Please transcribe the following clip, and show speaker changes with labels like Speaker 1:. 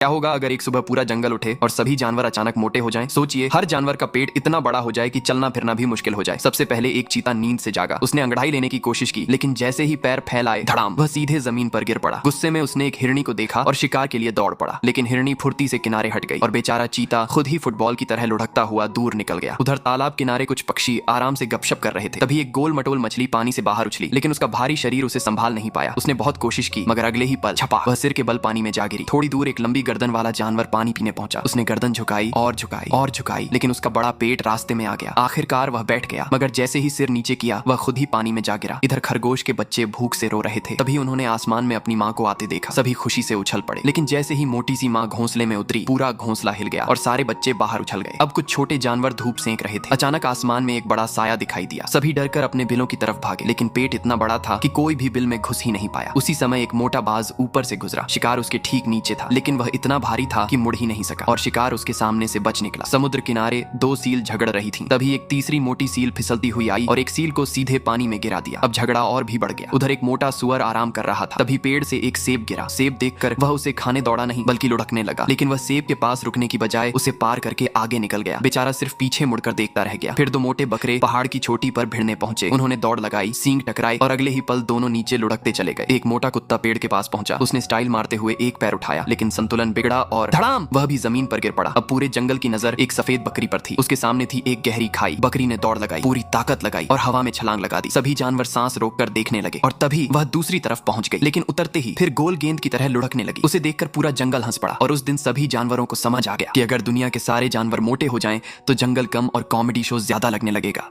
Speaker 1: क्या होगा अगर एक सुबह पूरा जंगल उठे और सभी जानवर अचानक मोटे हो जाएं? सोचिए, हर जानवर का पेट इतना बड़ा हो जाए कि चलना फिरना भी मुश्किल हो जाए। सबसे पहले एक चीता नींद से जागा। उसने अंगड़ाई लेने की कोशिश की, लेकिन जैसे ही पैर फैलाए, धड़ाम, वह सीधे जमीन पर गिर पड़ा। गुस्से में उसने एक हिरनी को देखा और शिकार के लिए दौड़ पड़ा, लेकिन हिरनी फुर्ती से किनारे हट गई और बेचारा चीता खुद ही फुटबॉल की तरह लुढ़कता हुआ दूर निकल गया। उधर तालाब किनारे कुछ पक्षी आराम से गपशप कर रहे थे। तभी एक गोल मटोल मछली पानी से बाहर उछली, लेकिन उसका भारी शरीर उसे संभाल नहीं पाया। उसने बहुत कोशिश की, मगर अगले ही पल छपा, वह सिर के बल पानी में जा गिरी। थोड़ी दूर एक लंबी गर्दन वाला जानवर पानी पीने पहुंचा। उसने गर्दन झुकाई और झुकाई और झुकाई, लेकिन उसका बड़ा पेट रास्ते में आ गया। आखिरकार वह बैठ गया, मगर जैसे ही सिर नीचे किया, वह खुद ही पानी में जा गिरा। इधर खरगोश के बच्चे भूख से रो रहे थे। तभी उन्होंने आसमान में अपनी माँ को आते देखा। सभी खुशी से उछल पड़े, लेकिन जैसे ही मोटी सी माँ घोंसले में उतरी, पूरा घोंसला हिल गया और सारे बच्चे बाहर उछल गए। अब कुछ छोटे जानवर धूप सेंक रहे थे। अचानक आसमान में एक बड़ा साया दिखाई दिया। सभी डरकर अपने बिलों की तरफ भागे, लेकिन पेट इतना बड़ा था कि कोई भी बिल में घुस ही नहीं पाया। उसी समय एक मोटा बाज ऊपर से गुजरा। शिकार उसके ठीक नीचे था, लेकिन वह इतना भारी था कि मुड़ ही नहीं सका और शिकार उसके सामने से बच निकला। समुद्र किनारे दो सील झगड़ रही थीं। तभी एक तीसरी मोटी सील फिसलती हुई आई और एक सील को सीधे पानी में गिरा दिया। अब झगड़ा और भी बढ़ गया। उधर एक मोटा सुअर आराम कर रहा था। तभी पेड़ से एक सेब गिरा। सेब देखकर वह उसे खाने दौड़ा नहीं, बल्कि लुढ़कने लगा, लेकिन वह सेब के पास रुकने की बजाय उसे पार करके आगे निकल गया। बेचारा सिर्फ पीछे मुड़कर देखता रह गया। फिर दो मोटे बकरे पहाड़ की चोटी पर भिड़ने पहुंचे। उन्होंने दौड़ लगाई, सींग टकराए और अगले ही पल दोनों नीचे लुढ़कते चले गए। एक मोटा कुत्ता पेड़ के पास पहुंचा। उसने स्टाइल मारते हुए एक पैर उठाया, लेकिन संतुलन बिगड़ा और धड़ाम, वह भी जमीन पर गिर पड़ा। अब पूरे जंगल की नजर एक सफेद बकरी पर थी। उसके सामने थी एक गहरी खाई। बकरी ने दौड़ लगाई, पूरी ताकत लगाई और हवा में छलांग लगा दी। सभी जानवर सांस रोककर देखने लगे और तभी वह दूसरी तरफ पहुंच गई, लेकिन उतरते ही फिर गोल गेंद की तरह लुढ़कने लगी। उसे देखकर पूरा जंगल हंस पड़ा और उस दिन सभी जानवरों को समझ आ गया कि अगर दुनिया के सारे जानवर मोटे हो जाएं तो जंगल कम और कॉमेडी शो ज्यादा लगने लगेगा।